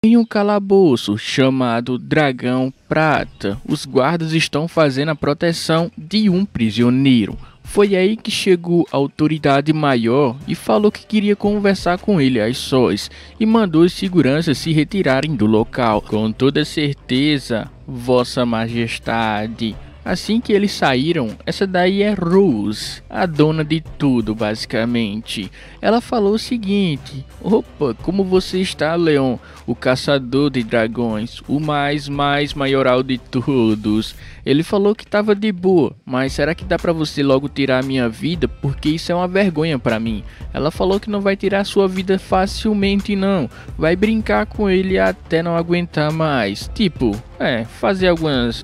Em um calabouço chamado Dragão Prata, os guardas estão fazendo a proteção de um prisioneiro. Foi aí que chegou a autoridade maior e falou que queria conversar com ele às sós e mandou os seguranças se retirarem do local. Com toda certeza, Vossa Majestade. Assim que eles saíram, essa daí é Rose, a dona de tudo basicamente. Ela falou o seguinte: opa, como você está, Leon, o caçador de dragões, o mais maioral de todos. Ele falou que estava de boa, mas será que dá pra você logo tirar a minha vida? Porque isso é uma vergonha pra mim. Ela falou que não vai tirar sua vida facilmente não, vai brincar com ele até não aguentar mais. Tipo,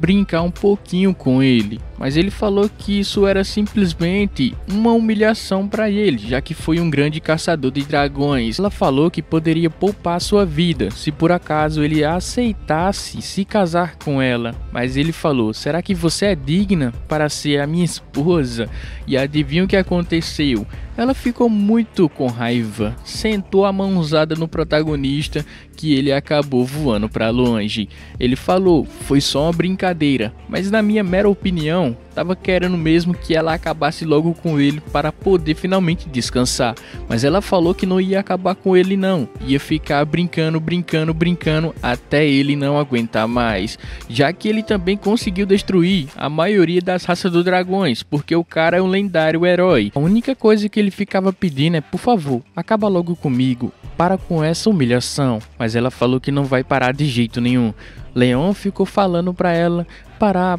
brincar um pouquinho com ele. Mas ele falou que isso era simplesmente uma humilhação para ele, já que foi um grande caçador de dragões. Ela falou que poderia poupar sua vida se por acaso ele aceitasse se casar com ela. Mas ele falou: será que você é digna para ser a minha esposa? E adivinha o que aconteceu? Ela ficou muito com raiva, sentou a mãozada no protagonista, que ele acabou voando para longe. Ele falou: foi só uma brincadeira, mas na minha mera opinião, tava querendo mesmo que ela acabasse logo com ele para poder finalmente descansar. Mas ela falou que não ia acabar com ele não, ia ficar brincando até ele não aguentar mais, já que ele também conseguiu destruir a maioria das raças dos dragões, porque o cara é um lendário herói. A única coisa que ele ficava pedindo é: por favor, acaba logo comigo, para com essa humilhação. Mas ela falou que não vai parar de jeito nenhum. Leon ficou falando pra ela parar,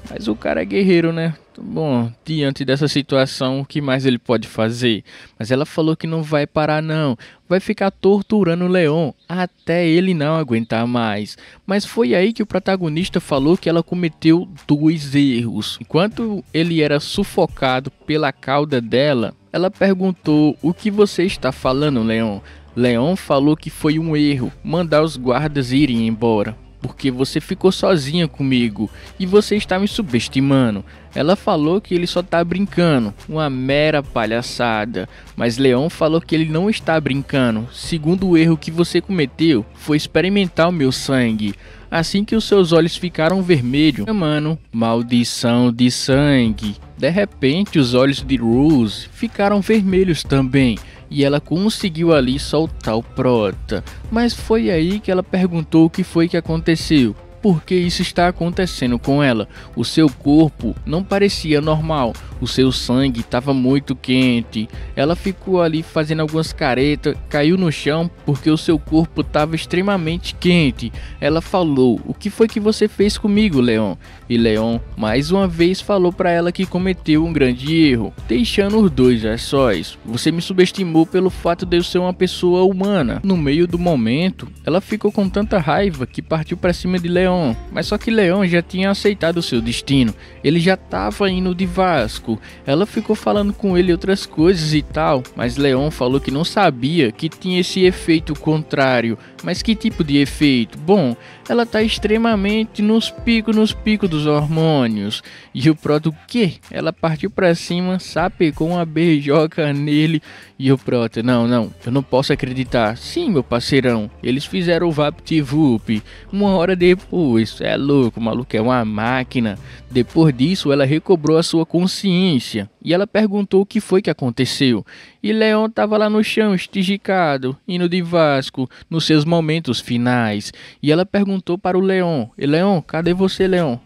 mas o cara é guerreiro, né? Bom, diante dessa situação, o que mais ele pode fazer? Mas ela falou que não vai parar não, vai ficar torturando o Leon até ele não aguentar mais. Mas foi aí que o protagonista falou que ela cometeu dois erros. Enquanto ele era sufocado pela cauda dela, ela perguntou: o que você está falando, Leon? Leon falou que foi um erro mandar os guardas irem embora, porque você ficou sozinha comigo e você está me subestimando. Ela falou que ele só tá brincando, uma mera palhaçada. Mas Leon falou que ele não está brincando. Segundo o erro que você cometeu foi experimentar o meu sangue. Assim que os seus olhos ficaram vermelhos, chamando maldição de sangue. De repente os olhos de Rose ficaram vermelhos também, e ela conseguiu ali soltar o prota. Mas foi aí que ela perguntou o que foi que aconteceu. Por que isso está acontecendo com ela? O seu corpo não parecia normal, o seu sangue estava muito quente. Ela ficou ali fazendo algumas caretas, caiu no chão porque o seu corpo estava extremamente quente. Ela falou: o que foi que você fez comigo, Leon? E Leon mais uma vez falou para ela que cometeu um grande erro, deixando os dois a sós. Você me subestimou pelo fato de eu ser uma pessoa humana. No meio do momento, ela ficou com tanta raiva que partiu para cima de Leon. Mas só que Leon já tinha aceitado o seu destino, ele já estava indo de Vasco. Ela ficou falando com ele outras coisas e tal, mas Leon falou que não sabia que tinha esse efeito contrário. Mas que tipo de efeito? Bom, ela tá extremamente nos picos dos hormônios. E o Proto, o quê? Ela partiu pra cima, sapecou uma beijoca nele. E o Proto: não, eu não posso acreditar. Sim, meu parceirão, eles fizeram o VaptVup. Uma hora depois, é louco, o maluco é uma máquina. Depois disso, ela recobrou a sua consciência. E ela perguntou o que foi que aconteceu. E Leon tava lá no chão, estigicado, indo de Vasco, nos seus momentos finais. E ela perguntou para o Leon: e Leon, cadê você, Leon?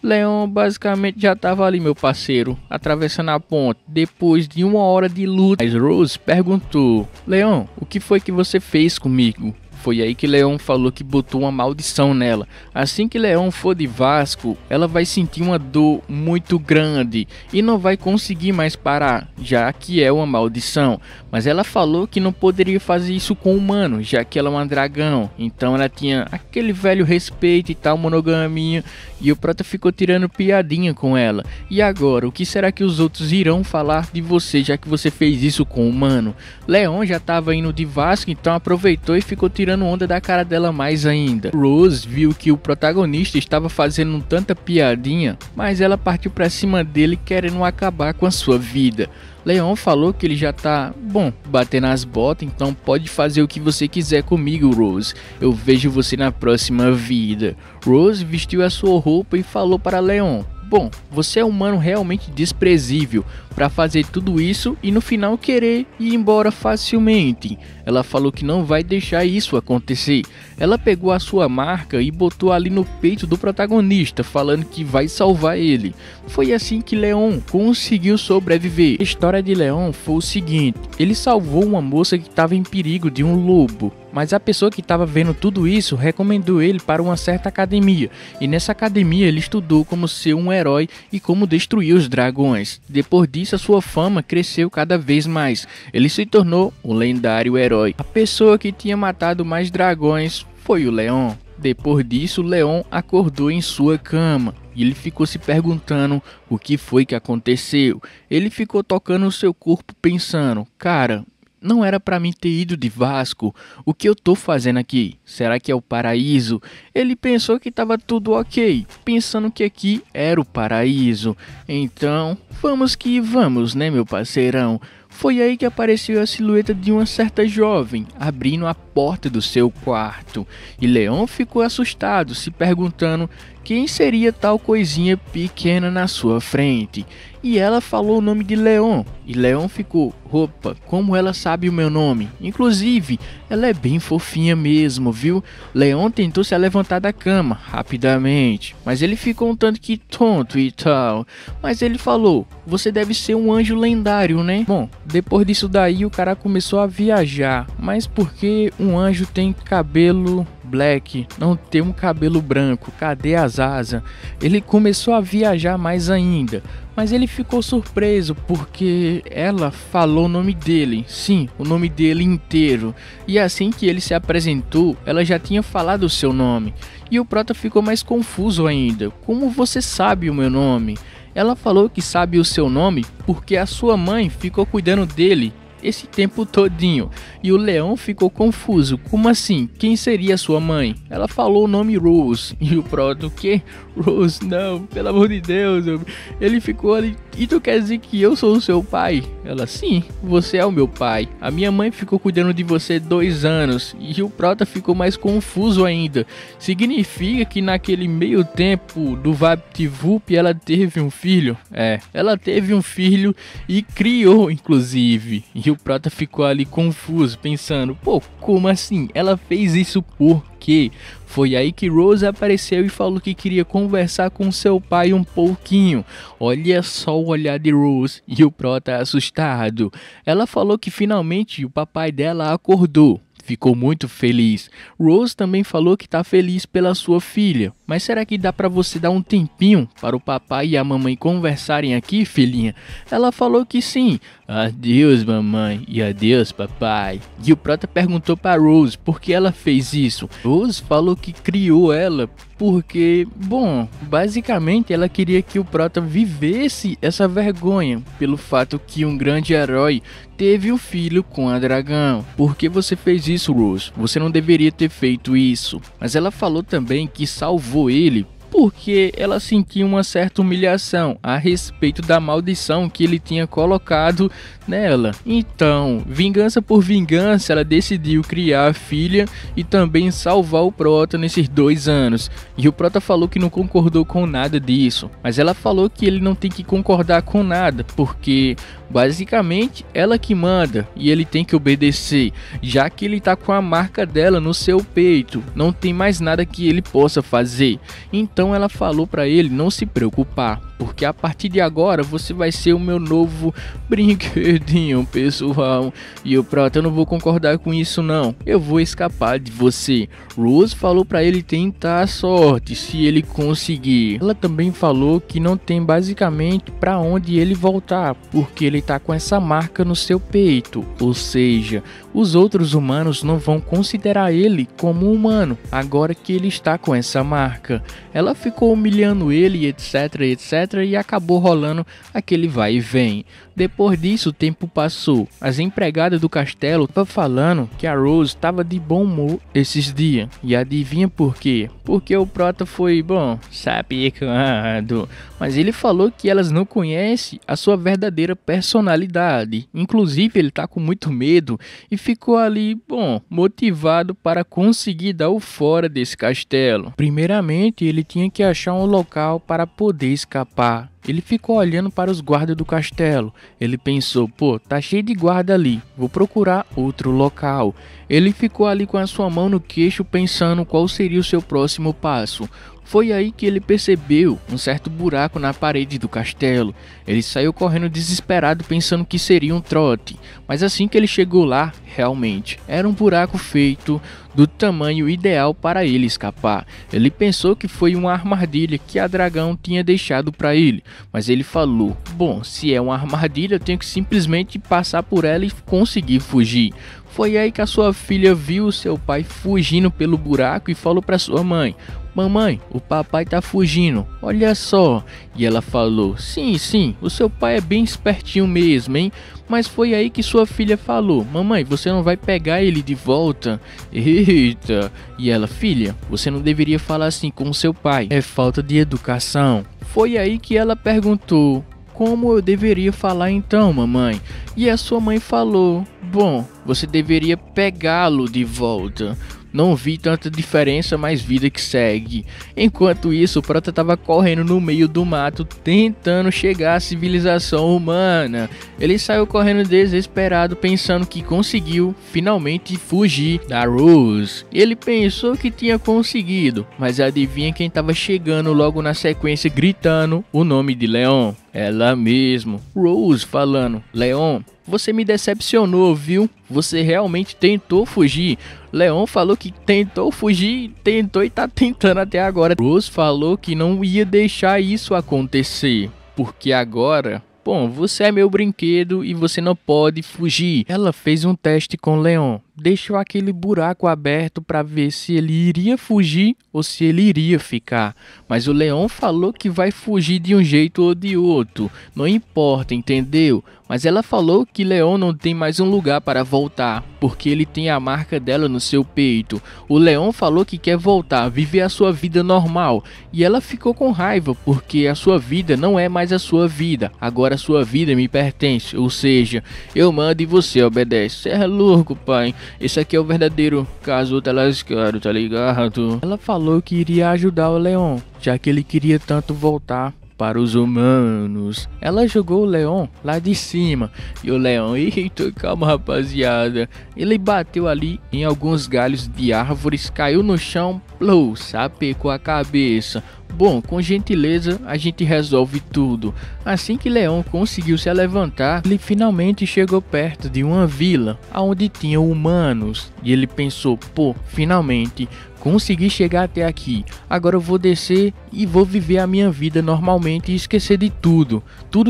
Leon basicamente já estava ali, meu parceiro, atravessando a ponte, depois de uma hora de luta. Mas Rose perguntou: Leon, o que foi que você fez comigo? Foi aí que Leon falou que botou uma maldição nela. Assim que Leon for de Vasco, ela vai sentir uma dor muito grande e não vai conseguir mais parar, já que é uma maldição. Mas ela falou que não poderia fazer isso com humano, já que ela é uma dragão. Então ela tinha aquele velho respeito e tal, monogamia. E o Prota ficou tirando piadinha com ela. E agora, o que será que os outros irão falar de você, já que você fez isso com humano? Leon já estava indo de Vasco, então aproveitou e ficou tirando tirando onda da cara dela mais ainda. Rose viu que o protagonista estava fazendo tanta piadinha, mas ela partiu pra cima dele querendo acabar com a sua vida. Leon falou que ele já tá, batendo as botas, então pode fazer o que você quiser comigo, Rose. Eu vejo você na próxima vida. Rose vestiu a sua roupa e falou para Leon: você é um humano realmente desprezível para fazer tudo isso e no final querer ir embora facilmente. Ela falou que não vai deixar isso acontecer. Ela pegou a sua marca e botou ali no peito do protagonista, falando que vai salvar ele. Foi assim que Leon conseguiu sobreviver. A história de Leon foi o seguinte: ele salvou uma moça que estava em perigo de um lobo. Mas a pessoa que estava vendo tudo isso recomendou ele para uma certa academia. E nessa academia ele estudou como ser um herói e como destruir os dragões. Depois disso a sua fama cresceu cada vez mais. Ele se tornou um lendário herói. A pessoa que tinha matado mais dragões foi o Leon. Depois disso, Leon acordou em sua cama. E ele ficou se perguntando o que foi que aconteceu. Ele ficou tocando o seu corpo pensando: cara, não era pra mim ter ido de Vasco. O que eu tô fazendo aqui? Será que é o paraíso? Ele pensou que tava tudo ok, pensando que aqui era o paraíso. Então, vamos que vamos, né, meu parceirão? Foi aí que apareceu a silhueta de uma certa jovem, abrindo a porta do seu quarto. E Leon ficou assustado, se perguntando quem seria tal coisinha pequena na sua frente. E ela falou o nome de Leon. E Leon ficou: opa, como ela sabe o meu nome? Inclusive, ela é bem fofinha mesmo, viu? Leon tentou se levantar da cama rapidamente, mas ele ficou um tanto que tonto e tal. Mas ele falou: você deve ser um anjo lendário, né? Depois disso daí o cara começou a viajar. Mas por que um anjo tem cabelo black, não tem um cabelo branco? Cadê as asas? Ele começou a viajar mais ainda. Mas ele ficou surpreso porque ela falou o nome dele, sim, o nome dele inteiro. E assim que ele se apresentou, ela já tinha falado o seu nome. E o prota ficou mais confuso ainda: como você sabe o meu nome? Ela falou que sabe o seu nome porque a sua mãe ficou cuidando dele esse tempo todinho. E o Leon ficou confuso: como assim? Quem seria sua mãe? Ela falou o nome Rose. E o prota: o quê? Rose? Não, pelo amor de Deus. Ele ficou ali: e tu quer dizer que eu sou o seu pai? Ela: sim, você é o meu pai. A minha mãe ficou cuidando de você 2 anos. E o prota ficou mais confuso ainda: significa que naquele meio tempo do VaptVup ela teve um filho? Ela teve um filho e criou, inclusive. E o prota ficou ali confuso, pensando: como assim? Ela fez isso por quê? Foi aí que Rose apareceu e falou que queria conversar com seu pai um pouquinho. Olha só o olhar de Rose e o prota assustado. Ela falou que finalmente o papai dela acordou. Ficou muito feliz. Rose também falou que tá feliz pela sua filha. Mas será que dá pra você dar um tempinho para o papai e a mamãe conversarem aqui, filhinha? Ela falou que sim. Adeus, mamãe, e adeus, papai. E o prota perguntou para Rose por que ela fez isso. Rose falou que criou ela porque, basicamente ela queria que o prota vivesse essa vergonha pelo fato que um grande herói teve um filho com a dragão. Por que você fez isso, Rose? Você não deveria ter feito isso. Mas ela falou também que salvou ele porque ela sentia uma certa humilhação a respeito da maldição que ele tinha colocado nela. Então, vingança por vingança, ela decidiu criar a filha e também salvar o prota nesses 2 anos. E o prota falou que não concordou com nada disso, mas ela falou que ele não tem que concordar com nada, porque basicamente ela que manda e ele tem que obedecer, já que ele tá com a marca dela no seu peito, não tem mais nada que ele possa fazer. Então ela falou para ele não se preocupar, porque a partir de agora você vai ser o meu novo brinquedinho, pessoal. E o prota: eu não vou concordar com isso não, eu vou escapar de você. Rose falou para ele tentar a sorte, se ele conseguir. Ela também falou que não tem basicamente para onde ele voltar, porque ele tá com essa marca no seu peito, ou seja, os outros humanos não vão considerar ele como humano agora que ele está com essa marca. Ela ficou humilhando ele, etc, etc, e acabou rolando aquele vai e vem. Depois disso, o tempo passou. As empregadas do castelo estavam falando que a Rose estava de bom humor esses dias. E adivinha por quê? Porque o prota foi, sapecando. Mas ele falou que elas não conhecem a sua verdadeira personalidade. Inclusive, ele tá com muito medo e ficou ali, motivado para conseguir dar o fora desse castelo. Primeiramente, ele tinha que achar um local para poder escapar. Ele ficou olhando para os guardas do castelo. Ele pensou, tá cheio de guarda ali, vou procurar outro local. Ele ficou ali com a sua mão no queixo pensando qual seria o seu próximo passo. Foi aí que ele percebeu um certo buraco na parede do castelo. Ele saiu correndo desesperado pensando que seria um trote. Mas assim que ele chegou lá, realmente, era um buraco feito do tamanho ideal para ele escapar. Ele pensou que foi uma armadilha que a dragão tinha deixado para ele. Mas ele falou, se é uma armadilha eu tenho que simplesmente passar por ela e conseguir fugir. Foi aí que a sua filha viu o seu pai fugindo pelo buraco e falou para sua mãe: mamãe, o papai tá fugindo, olha só. E ela falou, sim, o seu pai é bem espertinho mesmo, hein? Mas foi aí que sua filha falou, mamãe, você não vai pegar ele de volta? Eita! E ela, filha, você não deveria falar assim com o seu pai, é falta de educação. Foi aí que ela perguntou, como eu deveria falar então, mamãe? E a sua mãe falou, você deveria pegá-lo de volta. Não vi tanta diferença, mas vida que segue. Enquanto isso, o prota estava correndo no meio do mato, tentando chegar à civilização humana. Ele saiu correndo desesperado, pensando que conseguiu finalmente fugir da Rose. Ele pensou que tinha conseguido, mas adivinha quem estava chegando logo na sequência gritando o nome de Leon? Ela mesmo, Rose, falando, Leon, você me decepcionou, viu? Você realmente tentou fugir. Leon falou que tentou fugir, tentou e tá tentando até agora. Rose falou que não ia deixar isso acontecer, porque agora, você é meu brinquedo e você não pode fugir. Ela fez um teste com Leon, deixou aquele buraco aberto para ver se ele iria fugir ou se ele iria ficar. Mas o Leon falou que vai fugir de um jeito ou de outro, não importa, entendeu? Mas ela falou que Leon não tem mais um lugar para voltar, porque ele tem a marca dela no seu peito. O Leon falou que quer voltar, viver a sua vida normal. E ela ficou com raiva, porque a sua vida não é mais a sua vida. Agora a sua vida me pertence, ou seja, eu mando e você obedece. Você é louco, pai. Esse aqui é o verdadeiro caso tá lascado, tá ligado? Ela falou que iria ajudar o Leon, já que ele queria tanto voltar para os humanos. Ela jogou o Leon lá de cima e o Leon, eita, calma rapaziada, ele bateu ali em alguns galhos de árvores, caiu no chão, sapecou a cabeça. Com gentileza a gente resolve tudo. Assim que Leon conseguiu se levantar, ele finalmente chegou perto de uma vila onde tinha humanos. E ele pensou, finalmente consegui chegar até aqui. Agora eu vou descer e vou viver a minha vida normalmente e esquecer de tudo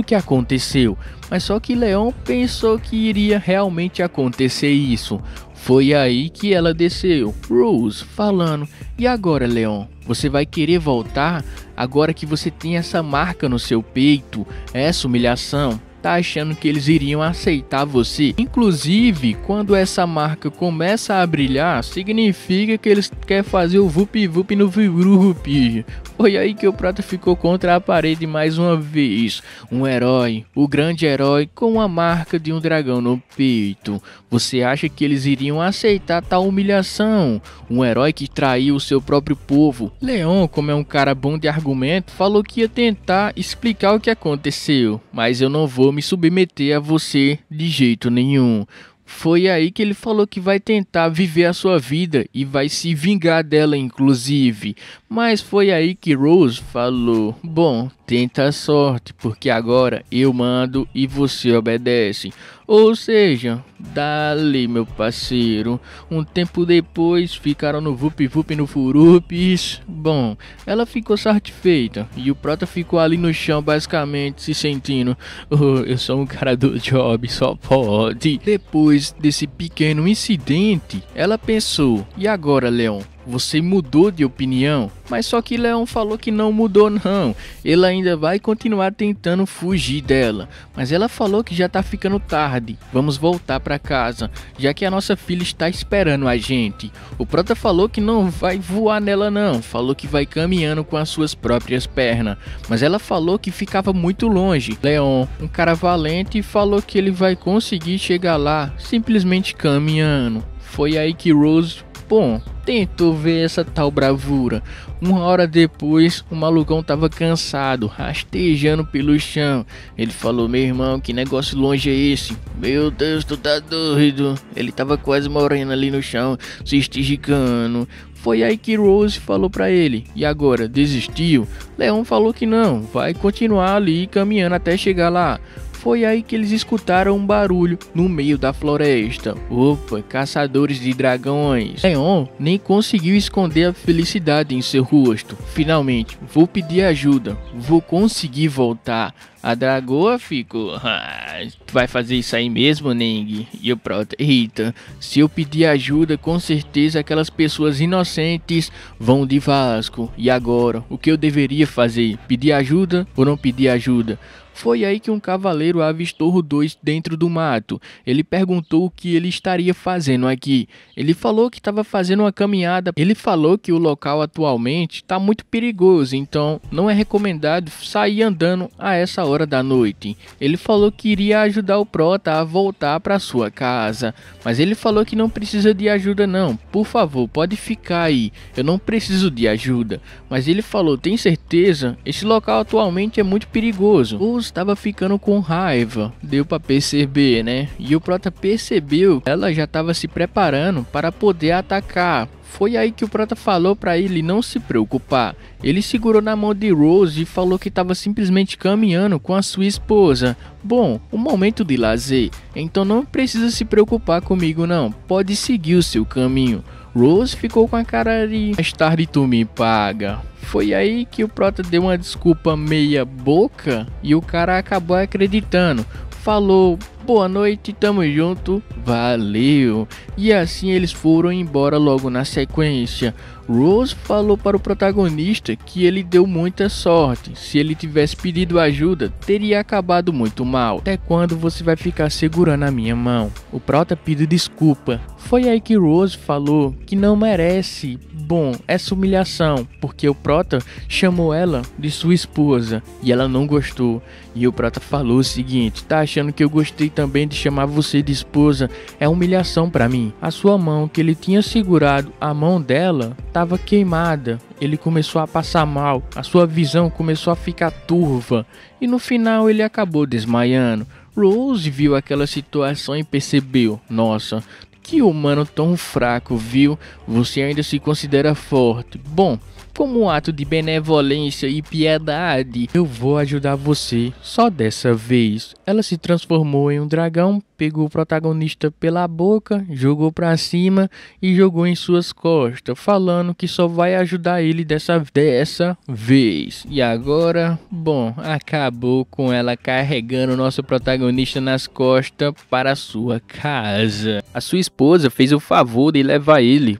que aconteceu. Mas só que Leon pensou que iria realmente acontecer isso. Foi aí que ela desceu, Rose falando, e agora Leon, você vai querer voltar? Agora que você tem essa marca no seu peito, essa humilhação, tá achando que eles iriam aceitar você? Inclusive, quando essa marca começa a brilhar, significa que eles querem fazer o vup-vup no vup. Foi aí que o prota ficou contra a parede mais uma vez. Um herói, o grande herói com a marca de um dragão no peito. Você acha que eles iriam aceitar tal humilhação? Um herói que traiu o seu próprio povo. Leon, como é um cara bom de argumento, falou que ia tentar explicar o que aconteceu. Mas eu não vou me submeter a você de jeito nenhum. Foi aí que ele falou que vai tentar viver a sua vida e vai se vingar dela inclusive. Mas foi aí que Rose falou, tenta a sorte, porque agora eu mando e você obedece. Ou seja, dali meu parceiro. Um tempo depois ficaram no vup-vup no furupis. Ela ficou satisfeita e o prota ficou ali no chão basicamente se sentindo, eu sou um cara do job, só pode. Depois desse pequeno incidente, ela pensou, e agora Leon? você mudou de opinião? Mas só que Leão falou que não mudou não, ele ainda vai continuar tentando fugir dela. Mas ela falou que já tá ficando tarde, vamos voltar pra casa, já que a nossa filha está esperando a gente. O Prota falou que não vai voar nela não, falou que vai caminhando com as suas próprias pernas. Mas ela falou que ficava muito longe. Leon, um cara valente, falou que ele vai conseguir chegar lá simplesmente caminhando. Foi aí que Rose, tentou ver essa tal bravura. Uma hora depois, o malucão tava cansado, rastejando pelo chão. Ele falou: meu irmão, que negócio longe é esse? Meu Deus, tu tá doido? Ele tava quase morrendo ali no chão, se esticando. Foi aí que Rose falou pra ele: e agora, desistiu? Leon falou que não, vai continuar ali caminhando até chegar lá. Foi aí que eles escutaram um barulho no meio da floresta. Opa, caçadores de dragões. Leon nem conseguiu esconder a felicidade em seu rosto. Finalmente, vou pedir ajuda. Vou conseguir voltar. A dragoa ficou: tu vai fazer isso aí mesmo, Neng? E o Prota: eita, se eu pedir ajuda, com certeza aquelas pessoas inocentes vão de Vasco. E agora, o que eu deveria fazer? Pedir ajuda ou não pedir ajuda? Foi aí que um cavaleiro avistou os dois dentro do mato. Ele perguntou o que ele estaria fazendo aqui. Ele falou que estava fazendo uma caminhada. Ele falou que o local atualmente está muito perigoso, então não é recomendado sair andando a essa hora da noite. Ele falou que iria ajudar o Prota a voltar para sua casa, mas ele falou que não precisa de ajuda não. Por favor, pode ficar aí. Eu não preciso de ajuda. Mas ele falou: tem certeza? Esse local atualmente é muito perigoso. Estava ficando com raiva, deu para perceber, né? E o Prota percebeu que ela já estava se preparando para poder atacar. Foi aí que o Prota falou para ele não se preocupar. Ele segurou na mão de Rose e falou que estava simplesmente caminhando com a sua esposa. Bom, um momento de lazer, então não precisa se preocupar comigo não, pode seguir o seu caminho. Rose ficou com a cara de: mais tarde tu me paga. Foi aí que o Prota deu uma desculpa meia boca e o cara acabou acreditando. Falou: boa noite, tamo junto, valeu. E assim eles foram embora logo na sequência. Rose falou para o protagonista que ele deu muita sorte. Se ele tivesse pedido ajuda, teria acabado muito mal. Até quando você vai ficar segurando a minha mão? O Prota pediu desculpa. Foi aí que Rose falou que não merece essa humilhação, porque o Prota chamou ela de sua esposa e ela não gostou. E o Prota falou o seguinte: tá achando que eu gostei também de chamar você de esposa? É humilhação pra mim. A sua mão, que ele tinha segurado a mão dela, estava queimada. Ele começou a passar mal, a sua visão começou a ficar turva e no final ele acabou desmaiando. Rose viu aquela situação e percebeu: nossa, que humano tão fraco, viu? Você ainda se considera forte. Bom, como um ato de benevolência e piedade, eu vou ajudar você, só dessa vez. Ela se transformou em um dragão, pegou o protagonista pela boca, jogou pra cima e jogou em suas costas, falando que só vai ajudar ele dessa vez. E agora, acabou com ela carregando o nosso protagonista nas costas para a sua casa. A sua esposa fez o favor de levar ele,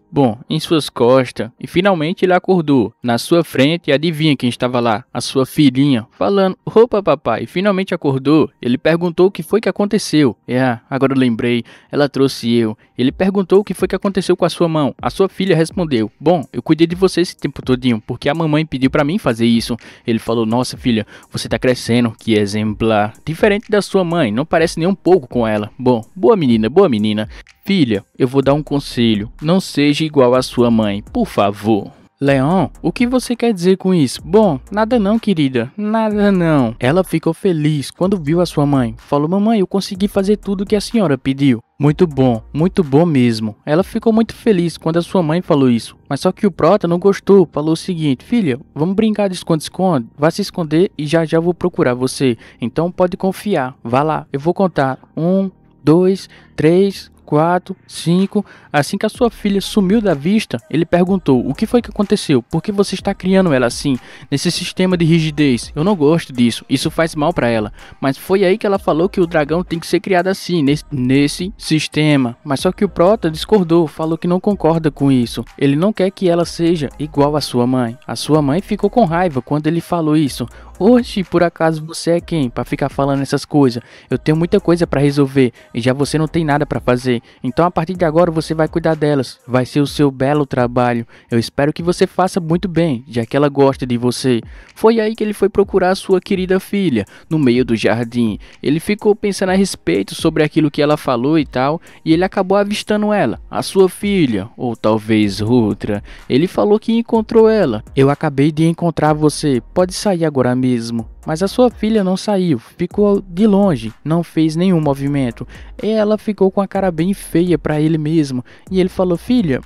em suas costas, e finalmente ele acordou. Na sua frente, e adivinha quem estava lá? A sua filhinha, falando: opa papai, finalmente acordou. Ele perguntou o que foi que aconteceu. Agora eu lembrei, ela trouxe eu. Ele perguntou o que foi que aconteceu com a sua mão. A sua filha respondeu: eu cuidei de você esse tempo todinho, porque a mamãe pediu pra mim fazer isso. Ele falou: nossa filha, você tá crescendo, que exemplar. Diferente da sua mãe, não parece nem um pouco com ela. Boa menina, boa menina. Filha, eu vou dar um conselho, não seja igual à sua mãe, por favor. Leon, o que você quer dizer com isso? Nada não, querida, nada não. Ela ficou feliz quando viu a sua mãe. Falou: mamãe, eu consegui fazer tudo que a senhora pediu. Muito bom mesmo. Ela ficou muito feliz quando a sua mãe falou isso. Mas só que o Prota não gostou, falou o seguinte: filha, vamos brincar de esconde-esconde? Vai se esconder e já vou procurar você. Então pode confiar, vá lá, eu vou contar. 1, 2, 3, 4, 5. Assim que a sua filha sumiu da vista, ele perguntou: o que foi que aconteceu? Por que você está criando ela assim, nesse sistema de rigidez? Eu não gosto disso, isso faz mal para ela. Mas foi aí que ela falou que o dragão tem que ser criado assim, nesse sistema. Mas só que o Prota discordou, falou que não concorda com isso. Ele não quer que ela seja igual à sua mãe. A sua mãe ficou com raiva quando ele falou isso. Oxe, por acaso você é quem para ficar falando essas coisas? Eu tenho muita coisa para resolver e já você não tem nada para fazer. Então a partir de agora você vai cuidar delas. Vai ser o seu belo trabalho. Eu espero que você faça muito bem, já que ela gosta de você. Foi aí que ele foi procurar a sua querida filha, no meio do jardim. Ele ficou pensando a respeito sobre aquilo que ela falou e tal, e ele acabou avistando ela, a sua filha, ou talvez outra. Ele falou que encontrou ela. Eu acabei de encontrar você, pode sair agora mesmo. Mas a sua filha não saiu, ficou de longe, não fez nenhum movimento. E ela ficou com a cara bem feia para ele mesmo. E ele falou: filha,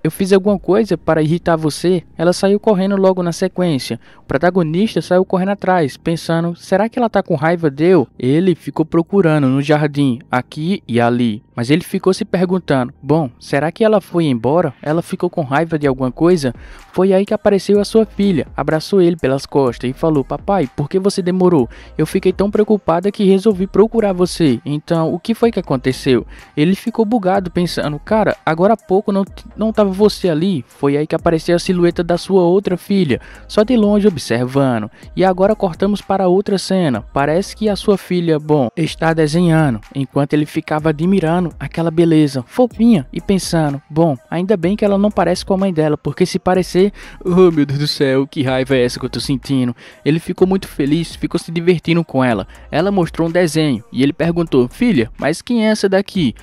eu fiz alguma coisa para irritar você? Ela saiu correndo logo na sequência. O protagonista saiu correndo atrás, pensando: será que ela tá com raiva dele? Ele ficou procurando no jardim, aqui e ali. Mas ele ficou se perguntando: bom, será que ela foi embora? Ela ficou com raiva de alguma coisa? Foi aí que apareceu a sua filha, abraçou ele pelas costas e falou: papai, por que você demorou? Eu fiquei tão preocupada que resolvi procurar você. Então, o que foi que aconteceu? Ele ficou bugado pensando: cara, agora há pouco não tava você ali. Foi aí que apareceu a silhueta da sua outra filha, só de longe observando. E agora cortamos para outra cena. Parece que a sua filha, bom, está desenhando, enquanto ele ficava admirando aquela beleza fofinha e pensando: bom, ainda bem que ela não parece com a mãe dela, porque se parecer, oh meu Deus do céu, que raiva é essa que eu tô sentindo. Ele ficou muito feliz, ficou se divertindo com ela. Ela mostrou um desenho e ele perguntou: filha, mas quem é essa daqui?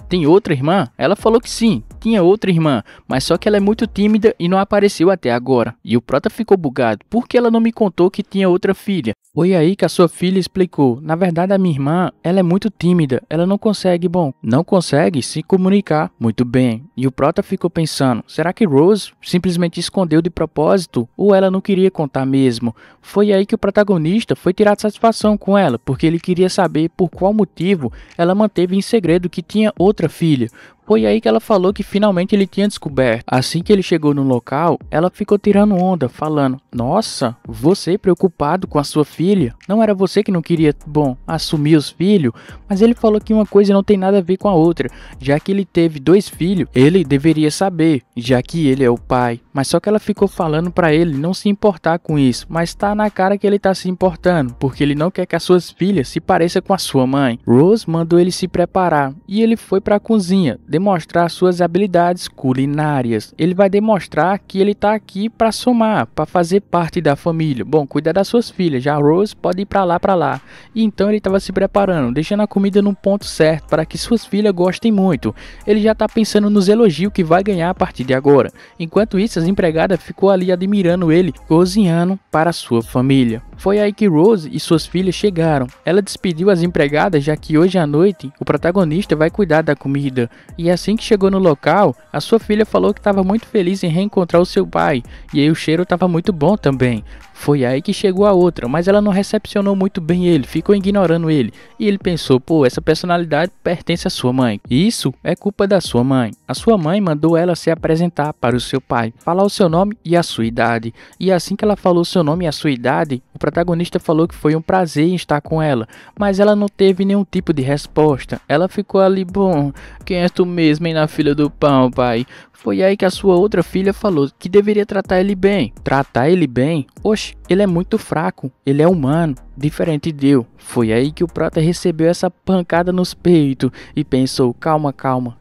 Tem outra irmã? Ela falou que sim, tinha outra irmã, mas só que ela é muito tímida e não apareceu até agora. E o Prota ficou bugado: por que ela não me contou que tinha outra filha? Foi aí que a sua filha explicou: na verdade a minha irmã, ela é muito tímida, ela não consegue se comunicar muito bem. E o Prota ficou pensando: será que Rose simplesmente escondeu de propósito ou ela não queria contar mesmo? Foi aí que o protagonista foi tirar satisfação com ela, porque ele queria saber por qual motivo ela manteve em segredo que tinha outra filha. Foi aí que ela falou que finalmente ele tinha descoberto. Assim que ele chegou no local, ela ficou tirando onda, falando: nossa, você preocupado com a sua filha? Não era você que não queria, bom, assumir os filhos? Mas ele falou que uma coisa não tem nada a ver com a outra. Já que ele teve 2 filhos, ele deveria saber, já que ele é o pai. Mas só que ela ficou falando pra ele não se importar com isso. Mas tá na cara que ele tá se importando, porque ele não quer que as suas filhas se pareçam com a sua mãe. Rose mandou ele se preparar e ele foi pra cozinha demonstrar suas habilidades culinárias. Ele vai demonstrar que ele tá aqui para somar, para fazer parte da família. Bom, cuidar das suas filhas, já a Rose pode ir para lá. E então ele estava se preparando, deixando a comida no ponto certo para que suas filhas gostem muito. Ele já tá pensando nos elogios que vai ganhar a partir de agora. Enquanto isso, as empregadas ficou ali admirando ele, cozinhando para a sua família. Foi aí que Rose e suas filhas chegaram. Ela despediu as empregadas, já que hoje à noite o protagonista vai cuidar da comida. E assim que chegou no local, a sua filha falou que estava muito feliz em reencontrar o seu pai. E aí o cheiro estava muito bom também. Foi aí que chegou a outra, mas ela não recepcionou muito bem ele, ficou ignorando ele. E ele pensou: pô, essa personalidade pertence à sua mãe. Isso é culpa da sua mãe. A sua mãe mandou ela se apresentar para o seu pai, falar o seu nome e a sua idade. E assim que ela falou o seu nome e a sua idade, o protagonista falou que foi um prazer em estar com ela. Mas ela não teve nenhum tipo de resposta. Ela ficou ali: bom, quem és tu mesmo, hein, na fila do pão, pai? Foi aí que a sua outra filha falou que deveria tratar ele bem. Tratar ele bem? Oxe, ele é muito fraco, ele é humano, diferente de eu. Foi aí que o Prota recebeu essa pancada nos peitos e pensou: calma,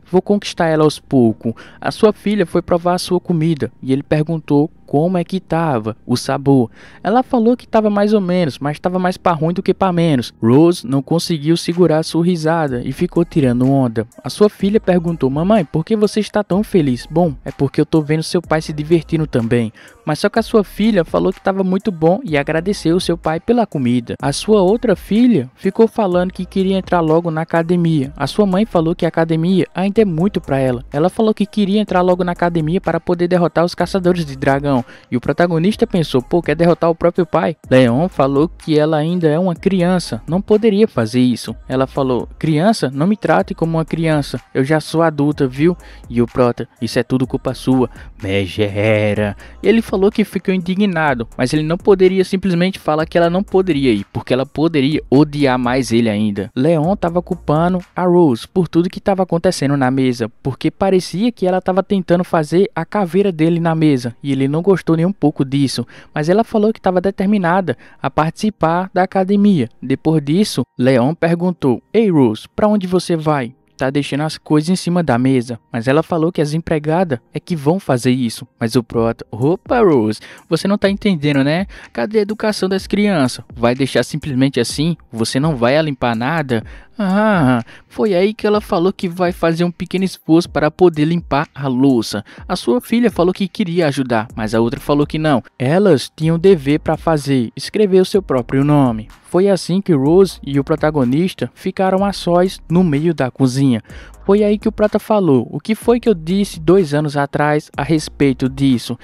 vou conquistar ela aos poucos. A sua filha foi provar a sua comida e ele perguntou como é que tava o sabor. Ela falou que tava mais ou menos, mas tava mais pra ruim do que pra menos. Rose não conseguiu segurar sua risada e ficou tirando onda. A sua filha perguntou: mamãe, por que você está tão feliz? Bom, é porque eu tô vendo seu pai se divertindo também. Mas só que a sua filha falou que estava muito bom e agradeceu o seu pai pela comida. A sua outra filha ficou falando que queria entrar logo na academia. A sua mãe falou que a academia ainda é muito para ela. Ela falou que queria entrar logo na academia para poder derrotar os caçadores de dragão. E o protagonista pensou, pô, quer derrotar o próprio pai? Leon falou que ela ainda é uma criança, não poderia fazer isso. Ela falou, criança, não me trate como uma criança, eu já sou adulta, viu? E o prota, isso é tudo culpa sua, megera. Ele falou que ficou indignado, mas ele não poderia simplesmente falar que ela não poderia ir, porque ela poderia odiar mais ele ainda. Leon estava culpando a Rose por tudo que estava acontecendo na mesa, porque parecia que ela estava tentando fazer a caveira dele na mesa, e ele não gostou nem um pouco disso, mas ela falou que estava determinada a participar da academia. Depois disso, Leon perguntou, ei Rose, para onde você vai? Tá deixando as coisas em cima da mesa, mas ela falou que as empregadas é que vão fazer isso. Mas o prota, opa Rose, você não tá entendendo, né? Cadê a educação das crianças? Vai deixar simplesmente assim? Você não vai limpar nada? Ah, foi aí que ela falou que vai fazer um pequeno esforço para poder limpar a louça. A sua filha falou que queria ajudar, mas a outra falou que não. Elas tinham dever para fazer, escrever o seu próprio nome. Foi assim que Rose e o protagonista ficaram a sós no meio da cozinha. Foi aí que o prata falou, o que foi que eu disse 2 anos atrás a respeito disso?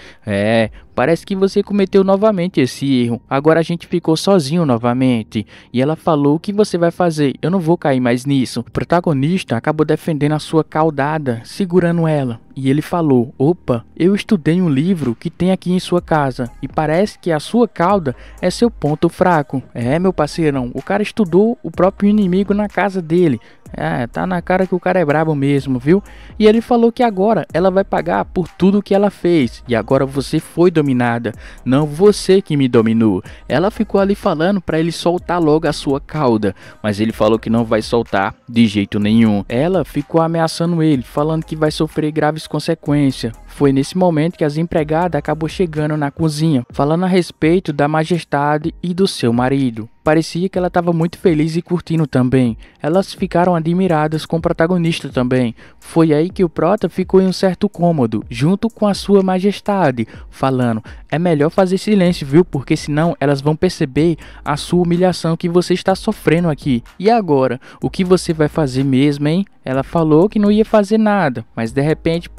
Parece que você cometeu novamente esse erro, agora a gente ficou sozinho novamente. E ela falou, o que você vai fazer? Eu não vou cair mais nisso. O protagonista acabou defendendo a sua caudada, segurando ela. E ele falou, opa, eu estudei um livro que tem aqui em sua casa e parece que a sua cauda é seu ponto fraco. Meu parceirão, o cara estudou o próprio inimigo na casa dele. Tá na cara que o cara é brabo mesmo, viu? E ele falou que agora ela vai pagar por tudo que ela fez. E agora você foi dominada, não você que me dominou. Ela ficou ali falando para ele soltar logo a sua cauda, mas ele falou que não vai soltar de jeito nenhum. Ela ficou ameaçando ele, falando que vai sofrer graves consequências. Foi nesse momento que as empregadas acabou chegando na cozinha, falando a respeito da majestade e do seu marido. Parecia que ela estava muito feliz e curtindo também. Elas ficaram admiradas com o protagonista também. Foi aí que o prota ficou em um certo cômodo, junto com a sua majestade, falando, é melhor fazer silêncio, viu? Porque senão elas vão perceber a sua humilhação que você está sofrendo aqui. E agora, o que você vai fazer mesmo, hein? Ela falou que não ia fazer nada, mas de repente,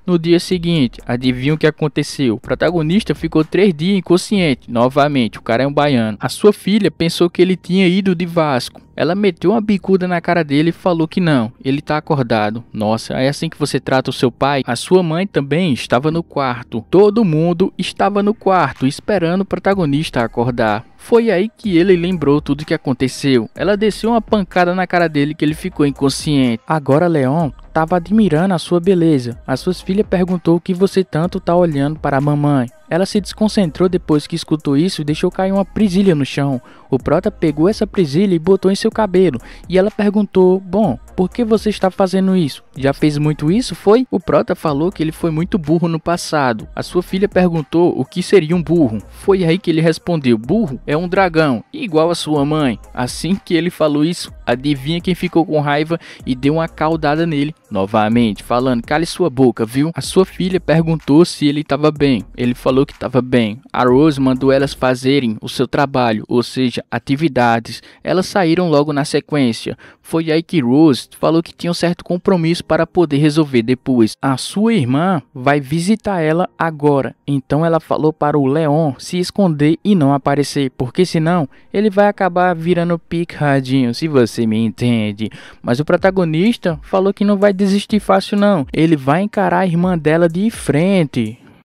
no dia seguinte, adivinha o que aconteceu? O protagonista ficou 3 dias inconsciente, novamente, o cara é um baiano. A sua filha pensou que ele tinha ido de Vasco. Ela meteu uma bicuda na cara dele e falou que não, ele tá acordado. Nossa, é assim que você trata o seu pai? A sua mãe também estava no quarto. Todo mundo estava no quarto, esperando o protagonista acordar. Foi aí que ele lembrou tudo que aconteceu. Ela desceu uma pancada na cara dele que ele ficou inconsciente. Agora Leon estava admirando a sua beleza. A sua filha perguntou o que você tanto tá olhando para a mamãe. Ela se desconcentrou depois que escutou isso e deixou cair uma presilha no chão. O prota pegou essa presilha e botou em seu cabelo. E ela perguntou, bom, por que você está fazendo isso? Já fez muito isso, foi? O prota falou que ele foi muito burro no passado. A sua filha perguntou o que seria um burro. Foi aí que ele respondeu, burro é um dragão, igual a sua mãe. Assim que ele falou isso, adivinha quem ficou com raiva e deu uma caudada nele novamente, falando, cale sua boca, viu? A sua filha perguntou se ele estava bem. Ele falou que estava bem. A Rose mandou elas fazerem o seu trabalho, ou seja, atividades. Elas saíram logo na sequência. Foi aí que Rose falou que tinha um certo compromisso para poder resolver depois. A sua irmã vai visitar ela agora. Então ela falou para o Leon se esconder e não aparecer, porque senão ele vai acabar virando picadinho, se você me entende. Mas o protagonista falou que não vai desistir fácil não. Ele vai encarar a irmã dela de frente.